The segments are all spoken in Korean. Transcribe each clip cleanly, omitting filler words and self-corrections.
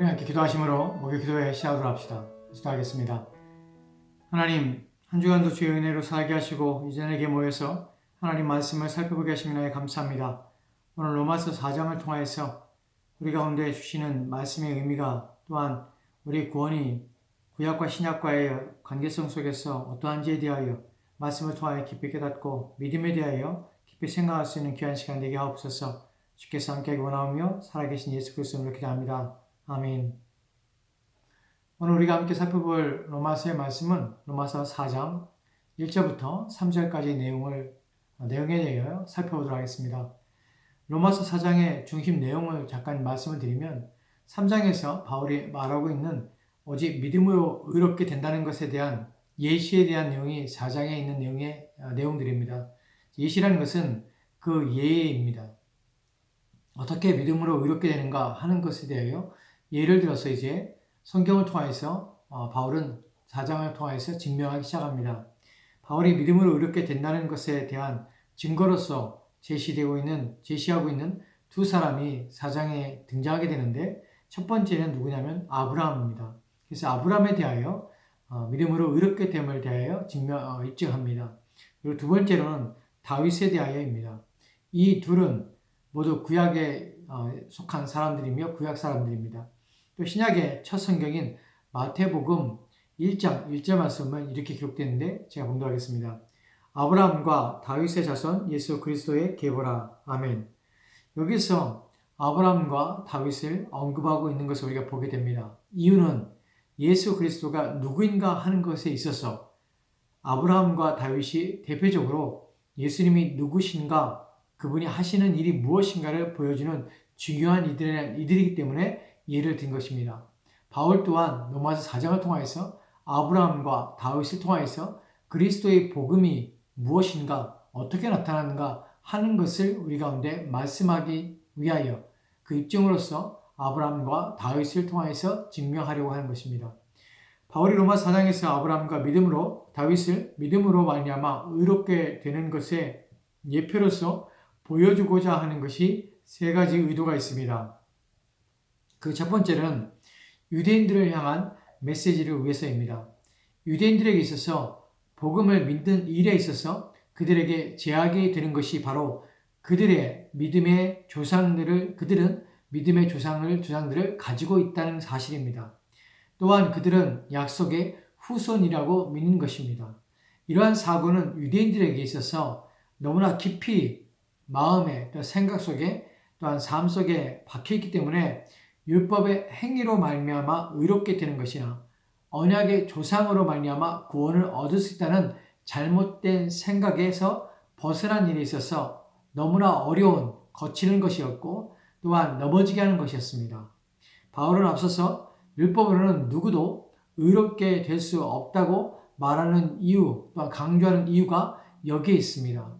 우리 함께 기도하심으로 목요 기도회 시작을 합시다. 기도하겠습니다. 하나님, 한 주간도 주의 은혜로 살게 하시고 이전에게 모여서 하나님 말씀을 살펴보게 하시는 에 감사합니다. 오늘 로마서 4장을 통하여서 우리 가운데 주시는 말씀의 의미가 또한 우리 구원이 구약과 신약과의 관계성 속에서 어떠한지에 대하여 말씀을 통하여 깊이 깨닫고 믿음에 대하여 깊이 생각할 수 있는 귀한 시간 되게 하옵소서. 주께서 함께하기 원하오며 살아계신 예수 그리스도로 기도합니다. 아멘. 오늘 우리가 함께 살펴볼 로마서의 말씀은 로마서 4장 1절부터 3절까지 내용에 대하여 살펴보도록 하겠습니다. 로마서 4장의 중심 내용을 잠깐 말씀을 드리면 3장에서 바울이 말하고 있는 오직 믿음으로 의롭게 된다는 것에 대한 예시에 대한 내용이 4장에 있는 내용들입니다. 예시라는 것은 그 예입니다. 어떻게 믿음으로 의롭게 되는가 하는 것에 대하여 예를 들어서 이제 성경을 통해서 바울은 4장을 통해서 증명하기 시작합니다. 바울이 믿음으로 의롭게 된다는 것에 대한 증거로서 제시하고 있는 두 사람이 4장에 등장하게 되는데 첫 번째는 누구냐면 아브라함입니다. 그래서 아브라함에 대하여 믿음으로 의롭게 됨을 대하여 입증합니다. 그리고 두 번째로는 다윗에 대하여입니다. 이 둘은 모두 구약에 속한 사람들이며 구약 사람들입니다. 또 신약의 첫 성경인 마태복음 1장 1절 말씀은 이렇게 기록되는데 제가 봉독하겠습니다. 아브라함과 다윗의 자손 예수 그리스도의 계보라. 아멘. 여기서 아브라함과 다윗을 언급하고 있는 것을 우리가 보게 됩니다. 이유는 예수 그리스도가 누구인가 하는 것에 있어서 아브라함과 다윗이 대표적으로 예수님이 누구신가, 그분이 하시는 일이 무엇인가를 보여주는 중요한 이들이기 때문에 예를 든 것입니다. 바울 또한 로마서 4장을 통해서 아브라함과 다윗을 통해서 그리스도의 복음이 무엇인가, 어떻게 나타나는가 하는 것을 우리 가운데 말씀하기 위하여 그 입증으로서 아브라함과 다윗을 통해서 증명하려고 하는 것입니다. 바울이 로마서 4장에서 아브라함과 다윗을 믿음으로 말미암아 의롭게 되는 것의 예표로서 보여주고자 하는 것이 세 가지 의도가 있습니다. 그 첫 번째는 유대인들을 향한 메시지를 위해서입니다. 유대인들에게 있어서 복음을 믿는 일에 있어서 그들에게 제약이 되는 것이 바로 그들은 믿음의 조상들을 가지고 있다는 사실입니다. 또한 그들은 약속의 후손이라고 믿는 것입니다. 이러한 사고는 유대인들에게 있어서 너무나 깊이 마음에 또 생각 속에 또한 삶 속에 박혀있기 때문에 율법의 행위로 말미암아 의롭게 되는 것이나 언약의 조상으로 말미암아 구원을 얻을 수 있다는 잘못된 생각에서 벗어난 일에 있어서 너무나 어려운 거치는 것이었고 또한 넘어지게 하는 것이었습니다. 바울은 앞서서 율법으로는 누구도 의롭게 될 수 없다고 말하는 이유, 또한 강조하는 이유가 여기에 있습니다.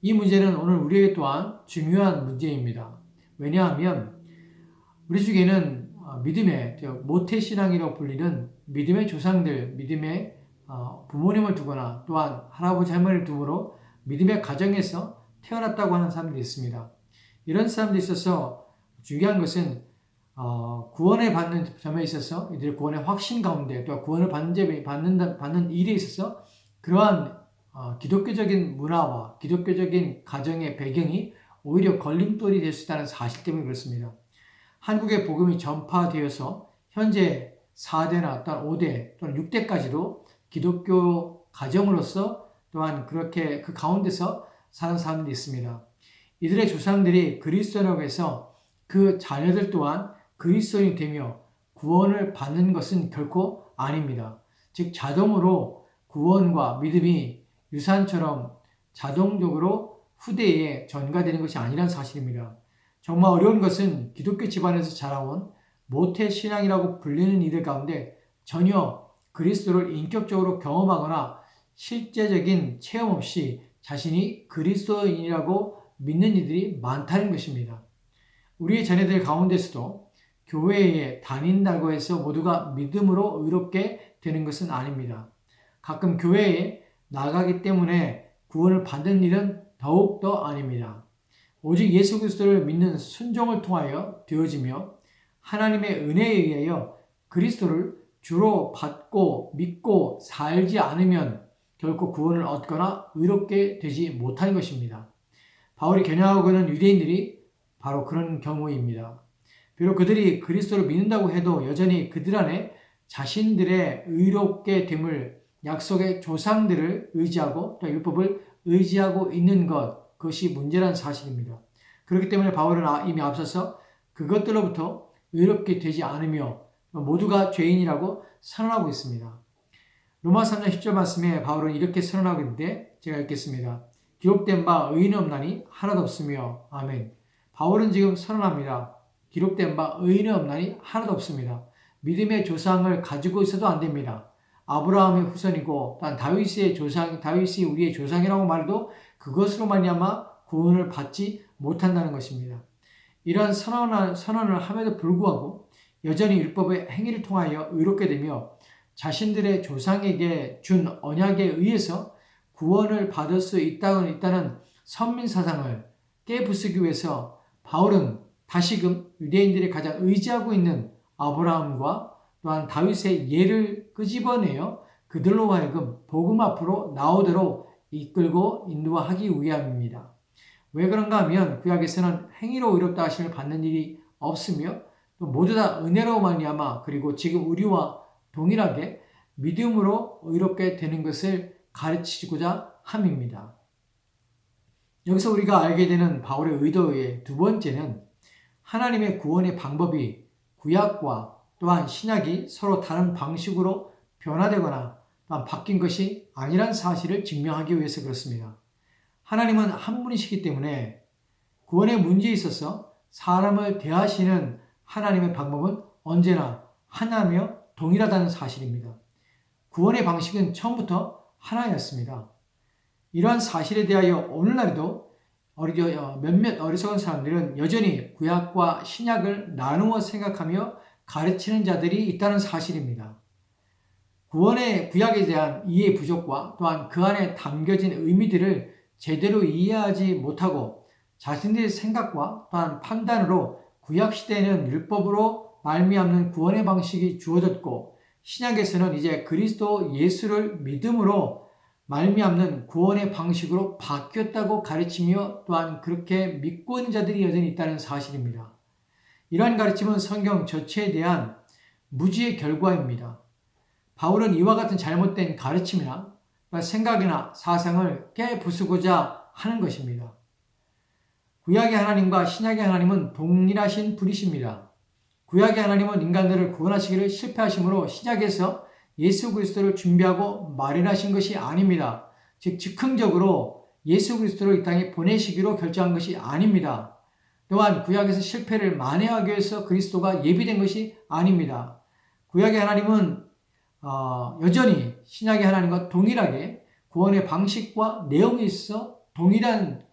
이 문제는 오늘 우리에게 또한 중요한 문제입니다. 왜냐하면 우리 중에는 믿음의 모태신앙이라고 불리는 믿음의 조상들, 믿음의 부모님을 두거나 또한 할아버지 할머니를 두므로 믿음의 가정에서 태어났다고 하는 사람들이 있습니다. 이런 사람들이 있어서 중요한 것은 구원을 받는 점에 있어서 이들의 구원의 확신 가운데 또 구원을 받는 일에 있어서 그러한 기독교적인 문화와 기독교적인 가정의 배경이 오히려 걸림돌이 될 수 있다는 사실 때문에 그렇습니다. 한국의 복음이 전파되어서 현재 4대나 또한 5대 또는 6대까지도 기독교 가정으로서 또한 그렇게 그 가운데서 사는 사람들이 있습니다. 이들의 조상들이 그리스도라고 해서 그 자녀들 또한 그리스도인이 되며 구원을 받는 것은 결코 아닙니다. 즉 자동으로 구원과 믿음이 유산처럼 자동적으로 후대에 전가되는 것이 아니라는 사실입니다. 정말 어려운 것은 기독교 집안에서 자라온 모태신앙이라고 불리는 이들 가운데 전혀 그리스도를 인격적으로 경험하거나 실제적인 체험 없이 자신이 그리스도인이라고 믿는 이들이 많다는 것입니다. 우리의 자녀들 가운데서도 교회에 다닌다고 해서 모두가 믿음으로 의롭게 되는 것은 아닙니다. 가끔 교회에 나가기 때문에 구원을 받는 일은 더욱더 아닙니다. 오직 예수 그리스도를 믿는 순종을 통하여 되어지며 하나님의 은혜에 의하여 그리스도를 주로 받고 믿고 살지 않으면 결코 구원을 얻거나 의롭게 되지 못하는 것입니다. 바울이 겨냥하고 있는 유대인들이 바로 그런 경우입니다. 비록 그들이 그리스도를 믿는다고 해도 여전히 그들 안에 자신들의 의롭게 됨을 약속의 조상들을 의지하고 또 율법을 의지하고 있는 것, 그것이 문제라는 사실입니다. 그렇기 때문에 바울은 이미 앞서서 그것들로부터 의롭게 되지 않으며 모두가 죄인이라고 선언하고 있습니다. 로마 3장 10절 말씀에 바울은 이렇게 선언하고 있는데 제가 읽겠습니다. 기록된 바 의인은 없나니 하나도 없으며 아멘. 바울은 지금 선언합니다. 기록된 바 의인은 없나니 하나도 없습니다. 믿음의 조상을 가지고 있어도 안 됩니다. 아브라함의 후손이고 단 다윗이 우리의 조상이라고 말해도 그것으로 말미암아 구원을 받지 못한다는 것입니다. 이러한 선언을 함에도 불구하고 여전히 율법의 행위를 통하여 의롭게 되며 자신들의 조상에게 준 언약에 의해서 구원을 받을 수 있다는 선민사상을 깨부수기 위해서 바울은 다시금 유대인들이 가장 의지하고 있는 아브라함과 또한 다윗의 예를 끄집어내어 그들로 하여금 복음 앞으로 나오도록 이끌고 인도하기 위함입니다. 왜 그런가 하면 구약에서는 행위로 의롭다 하심을 받는 일이 없으며 또 모두 다 은혜로 말미암아 그리고 지금 우리와 동일하게 믿음으로 의롭게 되는 것을 가르치고자 함입니다. 여기서 우리가 알게 되는 바울의 의도의 두 번째는 하나님의 구원의 방법이 구약과 또한 신약이 서로 다른 방식으로 변화되거나 또한 바뀐 것이 아니란 사실을 증명하기 위해서 그렇습니다. 하나님은 한 분이시기 때문에 구원의 문제에 있어서 사람을 대하시는 하나님의 방법은 언제나 하나며 동일하다는 사실입니다. 구원의 방식은 처음부터 하나였습니다. 이러한 사실에 대하여 오늘날에도 몇몇 어리석은 사람들은 여전히 구약과 신약을 나누어 생각하며 가르치는 자들이 있다는 사실입니다. 구원의 구약에 대한 이해 부족과 또한 그 안에 담겨진 의미들을 제대로 이해하지 못하고 자신들의 생각과 또한 판단으로 구약 시대에는 율법으로 말미암는 구원의 방식이 주어졌고 신약에서는 이제 그리스도 예수를 믿음으로 말미암는 구원의 방식으로 바뀌었다고 가르치며 또한 그렇게 믿고 있는 자들이 여전히 있다는 사실입니다. 이러한 가르침은 성경 전체에 대한 무지의 결과입니다. 바울은 이와 같은 잘못된 가르침이나 생각이나 사상을 깨부수고자 하는 것입니다. 구약의 하나님과 신약의 하나님은 동일하신 분이십니다. 구약의 하나님은 인간들을 구원하시기를 실패하심으로 신약에서 예수 그리스도를 준비하고 마련하신 것이 아닙니다. 즉 즉흥적으로 예수 그리스도를 이 땅에 보내시기로 결정한 것이 아닙니다. 또한 구약에서 실패를 만회하기 위해서 그리스도가 예비된 것이 아닙니다. 구약의 하나님은 여전히 신약의 하나님과 동일하게 구원의 방식과 내용에 있어 동일한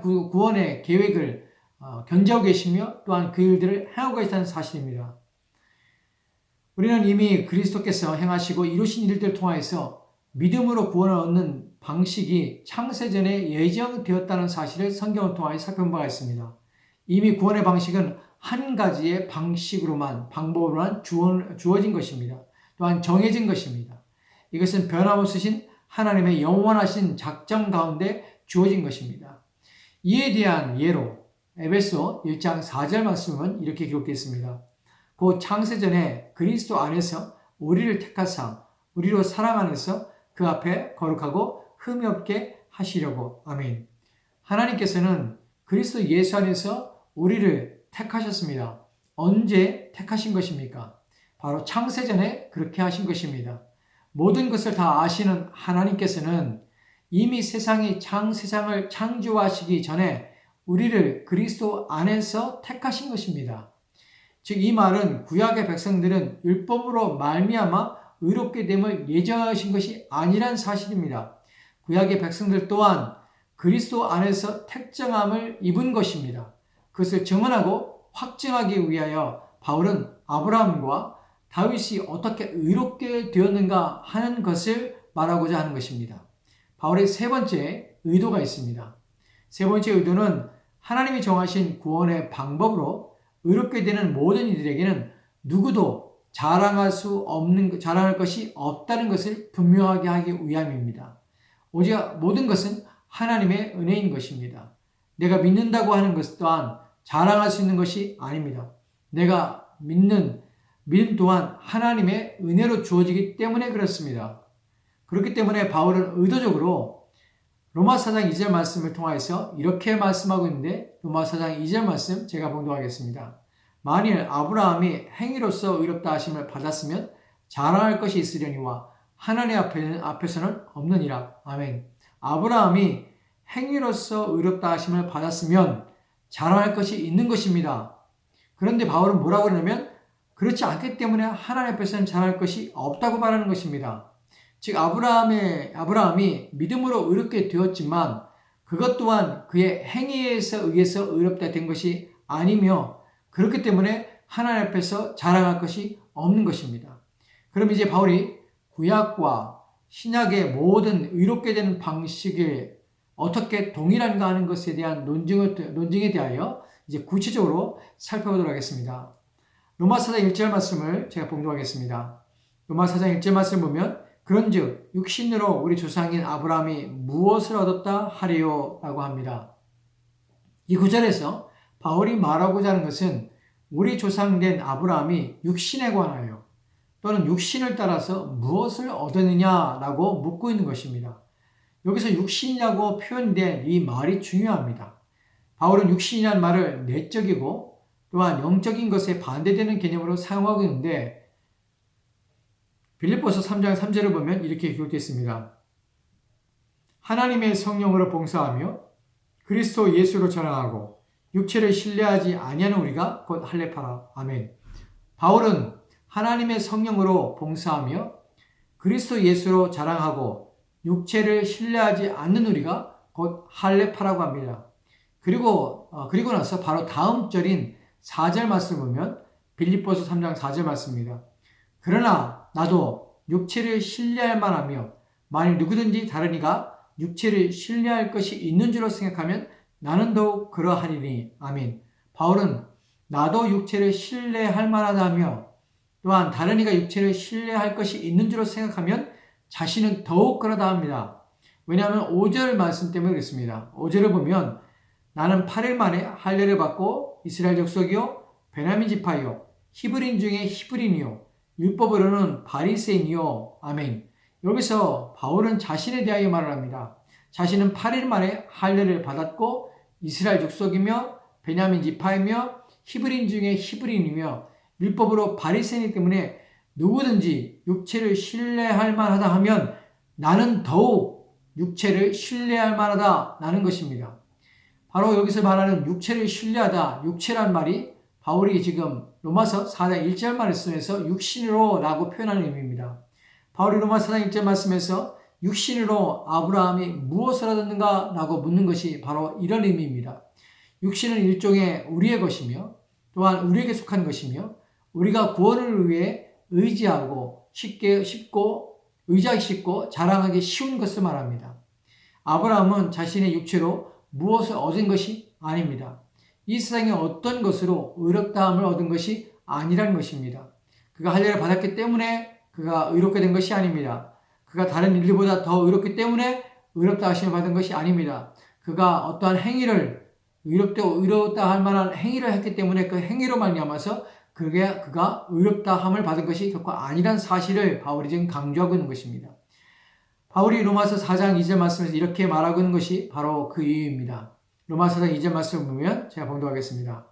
구원의 계획을 견지하고 계시며 또한 그 일들을 행하고 계시다는 사실입니다. 우리는 이미 그리스도께서 행하시고 이루신 일들을 통하여서 믿음으로 구원을 얻는 방식이 창세전에 예정되었다는 사실을 성경을 통하여 살펴본 바가 있습니다. 이미 구원의 방식은 한 가지의 방법으로만 주어진 것입니다. 또한 정해진 것입니다. 이것은 변함없으신 하나님의 영원하신 작정 가운데 주어진 것입니다. 이에 대한 예로 에베소 1장 4절 말씀은 이렇게 기록되어 있습니다. 곧 창세전에 그리스도 안에서 우리를 택하사 우리로 사랑 안에서 그 앞에 거룩하고 흠이 없게 하시려고. 아멘. 하나님께서는 그리스도 예수 안에서 우리를 택하셨습니다. 언제 택하신 것입니까? 바로 창세전에 그렇게 하신 것입니다. 모든 것을 다 아시는 하나님께서는 이미 세상을 창조하시기 전에 우리를 그리스도 안에서 택하신 것입니다. 즉 이 말은 구약의 백성들은 율법으로 말미암아 의롭게 됨을 예정하신 것이 아니란 사실입니다. 구약의 백성들 또한 그리스도 안에서 택정함을 입은 것입니다. 그것을 증언하고 확증하기 위하여 바울은 아브라함과 다윗이 어떻게 의롭게 되었는가 하는 것을 말하고자 하는 것입니다. 바울의 세 번째 의도가 있습니다. 세 번째 의도는 하나님이 정하신 구원의 방법으로 의롭게 되는 모든 이들에게는 누구도 자랑할 것이 없다는 것을 분명하게 하기 위함입니다. 오직 모든 것은 하나님의 은혜인 것입니다. 내가 믿는다고 하는 것 또한 자랑할 수 있는 것이 아닙니다. 내가 믿음 또한 하나님의 은혜로 주어지기 때문에 그렇습니다. 그렇기 때문에 바울은 의도적으로 로마서 4장 2절 말씀을 통하여서 이렇게 말씀하고 있는데, 로마서 4장 2절 말씀 제가 봉독하겠습니다. 만일 아브라함이 행위로서 의롭다 하심을 받았으면 자랑할 것이 있으려니와 하나님 앞에서는 없느니라. 아멘. 아브라함이 행위로서 의롭다 하심을 받았으면 자랑할 것이 있는 것입니다. 그런데 바울은 뭐라고 그러냐면 그렇지 않기 때문에 하나님 앞에서는 자랑할 것이 없다고 말하는 것입니다. 즉 아브라함이 믿음으로 의롭게 되었지만 그것 또한 그의 행위에 의해서 의롭다 된 것이 아니며, 그렇기 때문에 하나님 앞에서 자랑할 것이 없는 것입니다. 그럼 이제 바울이 구약과 신약의 모든 의롭게 되는 방식에 어떻게 동일한가 하는 것에 대한 논증에 대하여 이제 구체적으로 살펴보도록 하겠습니다. 로마서 4장 1절 말씀을 제가 봉독하겠습니다. 로마서 4장 1절 말씀을 보면 그런즉 육신으로 우리 조상인 아브라함이 무엇을 얻었다 하리요 라고 합니다. 이 구절에서 바울이 말하고자 하는 것은 우리 조상된 아브라함이 육신에 관하여 또는 육신을 따라서 무엇을 얻었느냐라고 묻고 있는 것입니다. 여기서 육신이라고 표현된 이 말이 중요합니다. 바울은 육신이라는 말을 내적이고 또한 영적인 것에 반대되는 개념으로 사용하고 있는데, 빌립보서 3장 3절을 보면 이렇게 기록되어 있습니다. 하나님의 성령으로 봉사하며 그리스도 예수로 전하고 육체를 신뢰하지 아니하는 우리가 곧 할례파라. 아멘. 바울은 하나님의 성령으로 봉사하며 그리스도 예수로 자랑하고 육체를 신뢰하지 않는 우리가 곧 할례파라고 합니다. 그리고 나서 바로 다음 절인 4절 말씀을 보면 빌립보서 3장 4절 말씀입니다. 그러나 나도 육체를 신뢰할 만하며 만일 누구든지 다른 이가 육체를 신뢰할 것이 있는 줄로 생각하면 나는 더욱 그러하리니. 아멘. 바울은 나도 육체를 신뢰할 만하다며 또한 다른 이가 육체를 신뢰할 것이 있는 줄로 생각하면 자신은 더욱 그러다 합니다. 왜냐하면 5절 말씀 때문에 그렇습니다. 5절을 보면 나는 8일 만에 할례를 받고 이스라엘 족속이요 베냐민 지파요 히브리인 중에 히브리인이요 율법으로는 바리새인이요. 아멘. 여기서 바울은 자신에 대하여 말을 합니다. 자신은 8일 만에 할례를 받았고 이스라엘 족속이며 베냐민 지파이며 히브리인 중에 히브리인이며 율법으로 바리새인이기 때문에 누구든지 육체를 신뢰할 만하다 하면 나는 더욱 육체를 신뢰할 만하다라는 것입니다. 바로 여기서 말하는 육체를 신뢰하다, 육체란 말이 바울이 지금 로마서 4장 1절 말씀에서 육신으로 라고 표현하는 의미입니다. 바울이 로마서 4장 1절 말씀에서 육신으로 아브라함이 무엇을 얻었는가 라고 묻는 것이 바로 이런 의미입니다. 육신은 일종의 우리의 것이며 또한 우리에게 속한 것이며 우리가 구원을 위해 의지하고 쉽고 자랑하기 쉬운 것을 말합니다. 아브라함은 자신의 육체로 무엇을 얻은 것이 아닙니다. 이 세상의 어떤 것으로 의롭다함을 얻은 것이 아니라는 것입니다. 그가 할례를 받았기 때문에 그가 의롭게 된 것이 아닙니다. 그가 다른 일들보다 더 의롭기 때문에 의롭다 하심을 받은 것이 아닙니다. 그가 어떠한 행위를 의롭다 할 만한 행위를 했기 때문에 그 행위로 말미암아서 그가 의롭다함을 받은 것이 결코 아니란 사실을 바울이 지금 강조하고 있는 것입니다. 바울이 로마서 4장 2절 말씀에서 이렇게 말하고 있는 것이 바로 그 이유입니다. 로마서 4장 2절 말씀을 보면 제가 봉독하겠습니다.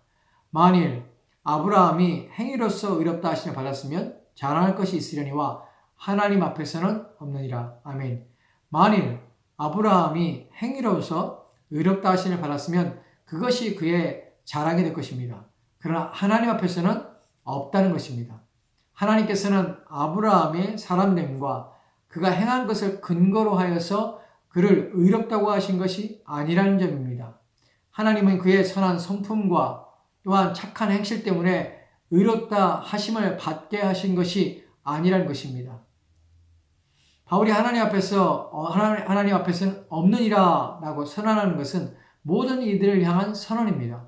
만일 아브라함이 행위로서 의롭다 하심을 받았으면 자랑할 것이 있으려니와 하나님 앞에서는 없느니라. 아멘. 만일 아브라함이 행위로서 의롭다 하심을 받았으면 그것이 그의 자랑이 될 것입니다. 그러나 하나님 앞에서는 없다는 것입니다. 하나님께서는 아브라함의 사람됨과 그가 행한 것을 근거로 하여서 그를 의롭다고 하신 것이 아니라는 점입니다. 하나님은 그의 선한 성품과 또한 착한 행실 때문에 의롭다 하심을 받게 하신 것이 아니라는 것입니다. 바울이 하나님 앞에서는 없느니라 라고 선언하는 것은 모든 이들을 향한 선언입니다.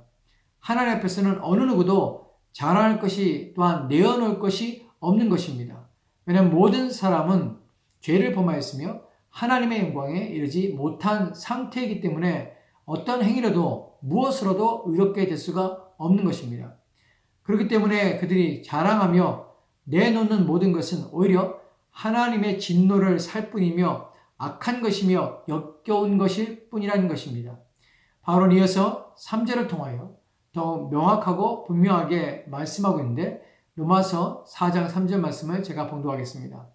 하나님 앞에서는 어느 누구도 자랑할 것이 또한 내어놓을 것이 없는 것입니다. 왜냐하면 모든 사람은 죄를 범하였으며 하나님의 영광에 이르지 못한 상태이기 때문에 어떤 행위로도 무엇으로도 의롭게 될 수가 없는 것입니다. 그렇기 때문에 그들이 자랑하며 내놓는 모든 것은 오히려 하나님의 진노를 살 뿐이며 악한 것이며 역겨운 것일 뿐이라는 것입니다. 바울은 이어서 3절을 통하여 더 명확하고 분명하게 말씀하고 있는데 로마서 4장 3절 말씀을 제가 봉독하겠습니다.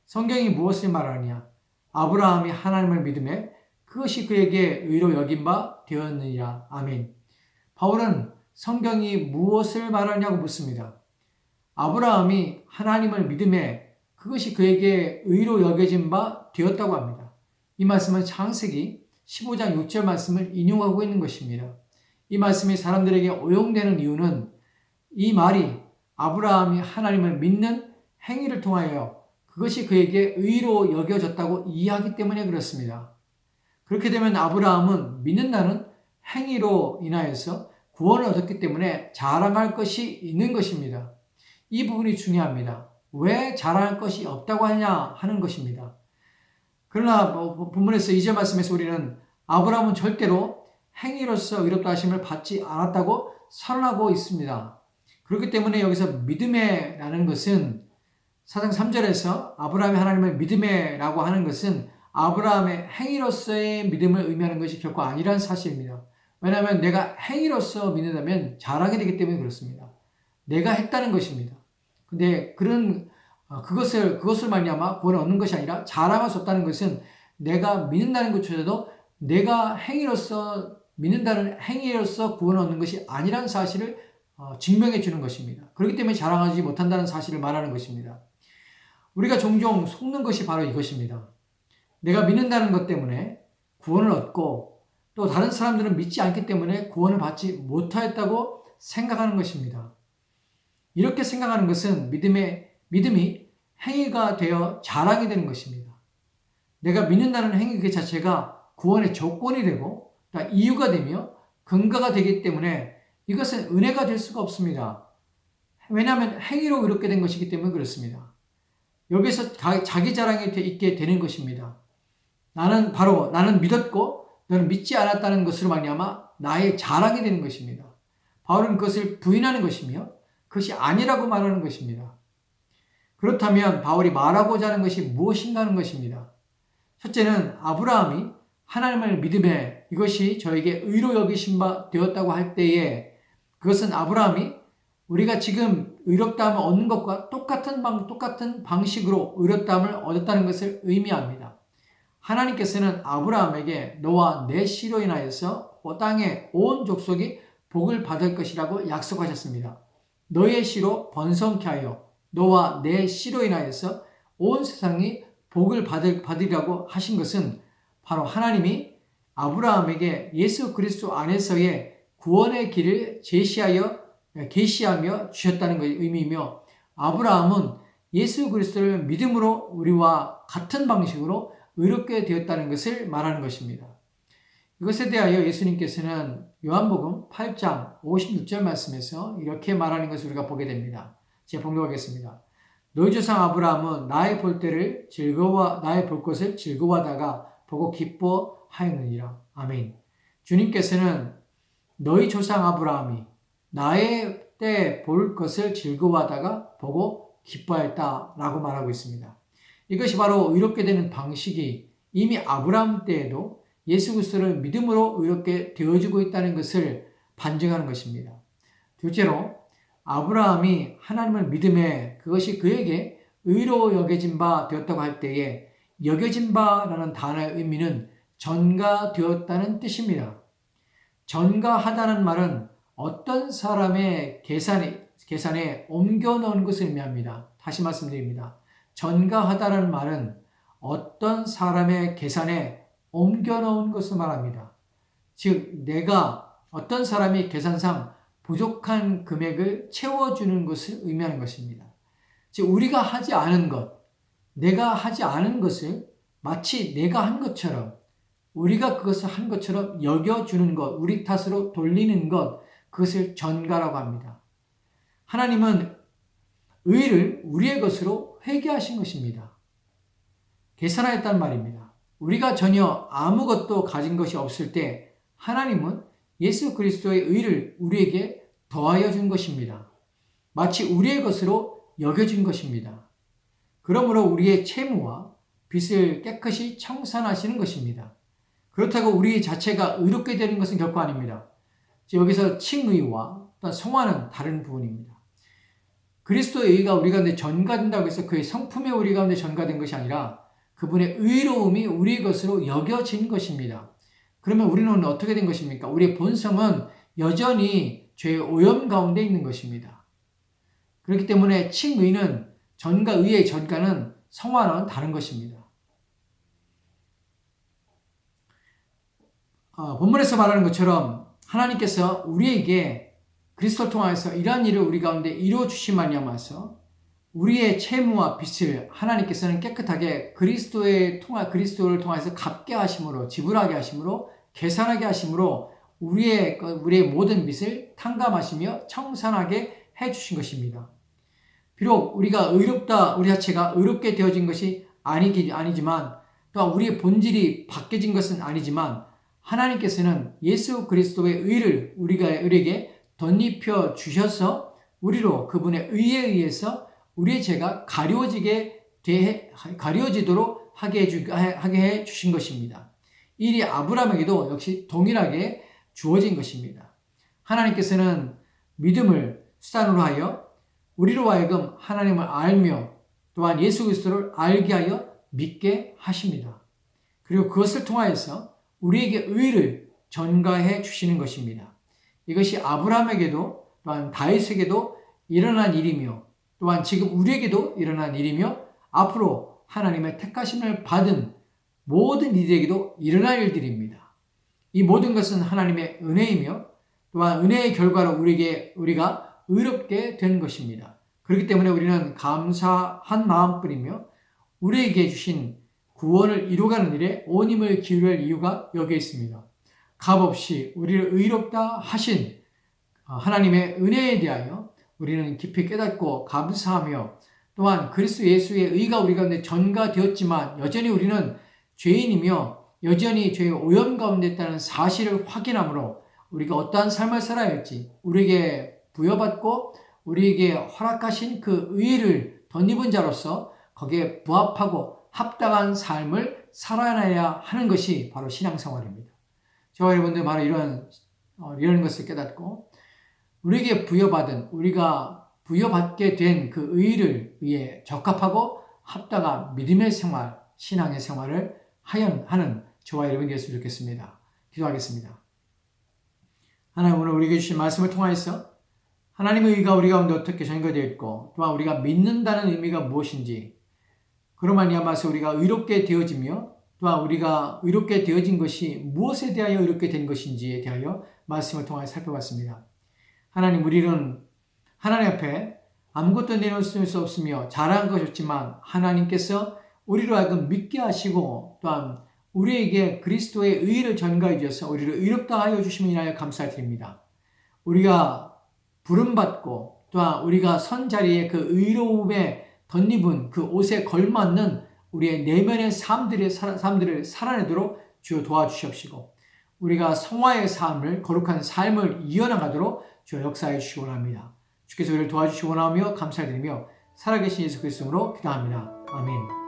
성경이 무엇을 말하느냐? 아브라함이 하나님을 믿음에 그것이 그에게 의로 여긴 바 되었느니라. 아멘. 바울은 성경이 무엇을 말하냐고 묻습니다. 아브라함이 하나님을 믿음에 그것이 그에게 의로 여겨진 바 되었다고 합니다. 이 말씀은 창세기 15장 6절 말씀을 인용하고 있는 것입니다. 이 말씀이 사람들에게 오용되는 이유는 이 말이 아브라함이 하나님을 믿는 행위를 통하여 그것이 그에게 의로 여겨졌다고 이해하기 때문에 그렇습니다. 그렇게 되면 아브라함은 믿는다는 행위로 인하여서 구원을 얻었기 때문에 자랑할 것이 있는 것입니다. 이 부분이 중요합니다. 왜 자랑할 것이 없다고 하냐 하는 것입니다. 그러나 본문에서 2절 말씀에서 우리는 아브라함은 절대로 행위로서 의롭다 하심을 받지 않았다고 선언하고 있습니다. 그렇기 때문에 여기서 믿음에라는 것은 4장 3절에서 아브라함이 하나님을 믿음에라고 하는 것은 아브라함의 행위로서의 믿음을 의미하는 것이 결코 아니라는 사실입니다. 왜냐하면 내가 행위로서 믿는다면 자랑이 되기 때문에 그렇습니다. 내가 했다는 것입니다. 근데 그것을 말미암아 구원을 얻는 것이 아니라 자랑할 수 없다는 것은 내가 믿는다는 것조차도 내가 행위로서 믿는다는 행위로서 구원을 얻는 것이 아니라는 사실을 증명해 주는 것입니다. 그렇기 때문에 자랑하지 못한다는 사실을 말하는 것입니다. 우리가 종종 속는 것이 바로 이것입니다. 내가 믿는다는 것 때문에 구원을 얻고 또 다른 사람들은 믿지 않기 때문에 구원을 받지 못하였다고 생각하는 것입니다. 이렇게 생각하는 것은 믿음이 행위가 되어 자랑이 되는 것입니다. 내가 믿는다는 행위 그 자체가 구원의 조건이 되고 이유가 되며 근거가 되기 때문에 이것은 은혜가 될 수가 없습니다. 왜냐하면 행위로 의롭게 된 것이기 때문에 그렇습니다. 여기서 자기 자랑이 있게 되는 것입니다. 나는 믿었고 너는 믿지 않았다는 것으로 말미암아 나의 자랑이 되는 것입니다. 바울은 그것을 부인하는 것이며 그것이 아니라고 말하는 것입니다. 그렇다면 바울이 말하고자 하는 것이 무엇인가 하는 것입니다. 첫째는 아브라함이 하나님을 믿음에 이것이 저에게 의로 여기신 바 되었다고 할 때에 그것은 아브라함이 우리가 지금 의롭다함을 얻는 것과 똑같은 방식으로 의롭다함을 얻었다는 것을 의미합니다. 하나님께서는 아브라함에게 너와 내 씨로 인하여서 땅의 온 족속이 복을 받을 것이라고 약속하셨습니다. 너의 씨로 번성케 하여 너와 내 씨로 인하여서 온 세상이 복을 받으리라고 하신 것은 바로 하나님이 아브라함에게 예수 그리스도 안에서의 구원의 길을 계시하며 주셨다는 것의 의미이며 아브라함은 예수 그리스도를 믿음으로 우리와 같은 방식으로 의롭게 되었다는 것을 말하는 것입니다. 이것에 대하여 예수님께서는 요한복음 8장 56절 말씀에서 이렇게 말하는 것을 우리가 보게 됩니다. 제가 봉독하겠습니다. 너희 조상 아브라함은 나의 볼 것을 즐거워하다가 보고 기뻐하였느니라. 아멘. 주님께서는 너희 조상 아브라함이 나의 때 볼 것을 즐거워하다가 보고 기뻐했다라고 말하고 있습니다. 이것이 바로 의롭게 되는 방식이 이미 아브라함 때에도 예수 그리스도를 믿음으로 의롭게 되어지고 있다는 것을 반증하는 것입니다. 둘째로 아브라함이 하나님을 믿음에 그것이 그에게 의로 여겨진 바 되었다고 할 때에 여겨진 바라는 단어의 의미는 전가되었다는 뜻입니다. 전가하다는 말은 어떤 사람의 계산에 옮겨 넣은 것을 의미합니다. 다시 말씀드립니다. 전가하다는 말은 어떤 사람의 계산에 옮겨 넣은 것을 말합니다. 즉 내가 어떤 사람이 계산상 부족한 금액을 채워주는 것을 의미하는 것입니다. 즉 우리가 하지 않은 것, 내가 하지 않은 것을 마치 내가 한 것처럼 우리가 그것을 한 것처럼 여겨주는 것, 우리 탓으로 돌리는 것, 그것을 전가라고 합니다. 하나님은 의를 우리의 것으로 회개하신 것입니다. 계산하였단 말입니다. 우리가 전혀 아무것도 가진 것이 없을 때 하나님은 예수 그리스도의 의를 우리에게 더하여 준 것입니다. 마치 우리의 것으로 여겨준 것입니다. 그러므로 우리의 채무와 빚을 깨끗이 청산하시는 것입니다. 그렇다고 우리 자체가 의롭게 되는 것은 결코 아닙니다. 여기서 칭의와 성화는 다른 부분입니다. 그리스도의 의가 우리 가운데 전가된다고 해서 그의 성품이 우리 가운데 전가된 것이 아니라 그분의 의로움이 우리의 것으로 여겨진 것입니다. 그러면 우리는 어떻게 된 것입니까? 우리의 본성은 여전히 죄의 오염 가운데 있는 것입니다. 그렇기 때문에 칭의는 전가, 의의 전가는 성화는 다른 것입니다. 본문에서 말하는 것처럼 하나님께서 우리에게 그리스도를 통하여서 이러한 일을 우리 가운데 이루어 주심만 아니하면서 우리의 채무와 빚을 하나님께서는 깨끗하게 그리스도를 통해서 갚게 하심으로, 지불하게 하심으로, 계산하게 하심으로 우리의 모든 빚을 탕감하시며 청산하게 해 주신 것입니다. 비록 우리가 우리 자체가 의롭게 되어진 것이 아니지만 또 우리의 본질이 바뀌어진 것은 아니지만 하나님께서는 예수 그리스도의 의를 우리에게 덧입혀 주셔서 우리로 그분의 의에 의해서 우리의 죄가 가려지도록 하게 해 주신 것입니다. 이 일이 아브라함에게도 역시 동일하게 주어진 것입니다. 하나님께서는 믿음을 수단으로 하여 우리로 하여금 하나님을 알며 또한 예수 그리스도를 알게 하여 믿게 하십니다. 그리고 그것을 통하여서 우리에게 의를 전가해 주시는 것입니다. 이것이 아브라함에게도 또한 다윗에게도 일어난 일이며 또한 지금 우리에게도 일어난 일이며 앞으로 하나님의 택하심을 받은 모든 이들에게도 일어날 일들입니다. 이 모든 것은 하나님의 은혜이며 또한 은혜의 결과로 우리가 의롭게 된 것입니다. 그렇기 때문에 우리는 감사한 마음뿐이며 우리에게 주신 구원을 이루어가는 일에 온 힘을 기울일 이유가 여기에 있습니다. 값없이 우리를 의롭다 하신 하나님의 은혜에 대하여 우리는 깊이 깨닫고 감사하며 또한 그리스도 예수의 의가 우리 가운데 전가되었지만 여전히 우리는 죄인이며 여전히 죄의 오염 가운데 있다는 사실을 확인함으로 우리가 어떠한 삶을 살아야 할지 우리에게 부여받고 우리에게 허락하신 그 의를 덧입은 자로서 거기에 부합하고 합당한 삶을 살아내야 하는 것이 바로 신앙생활입니다. 저와 여러분들 바로 이런 것을 깨닫고 우리에게 우리가 부여받게 된 그 의를 위해 적합하고 합당한 믿음의 생활, 신앙의 생활을 하는 저와 여러분이 되었으면 좋겠습니다. 기도하겠습니다. 하나님, 오늘 우리에게 주신 말씀을 통하여서 하나님의 의가 우리 가운데 어떻게 전가되어 있고 또한 우리가 믿는다는 의미가 무엇인지 그로 말미암아서 우리가 의롭게 되어지며 또한 우리가 의롭게 되어진 것이 무엇에 대하여 의롭게 된 것인지에 대하여 말씀을 통하여 살펴봤습니다. 하나님, 우리는 하나님 앞에 아무것도 내놓을 수 없으며 잘한 것이 없지만 하나님께서 우리로 하여금 믿게 하시고 또한 우리에게 그리스도의 의를 전가해 주셔서 우리를 의롭다 하여 주심을 인하여 감사드립니다. 우리가 부름받고 또한 우리가 선 자리에 그 의로움에 덧입은 그 옷에 걸맞는 우리의 내면의 삶들을 살아내도록 주여 도와주시옵시고 우리가 성화의 삶을 거룩한 삶을 이어나가도록 주여 역사해 주시기 원합니다. 주께서 우리를 도와주시기 원하며 감사드리며 살아계신 예수 그리스도로 기도합니다. 아멘.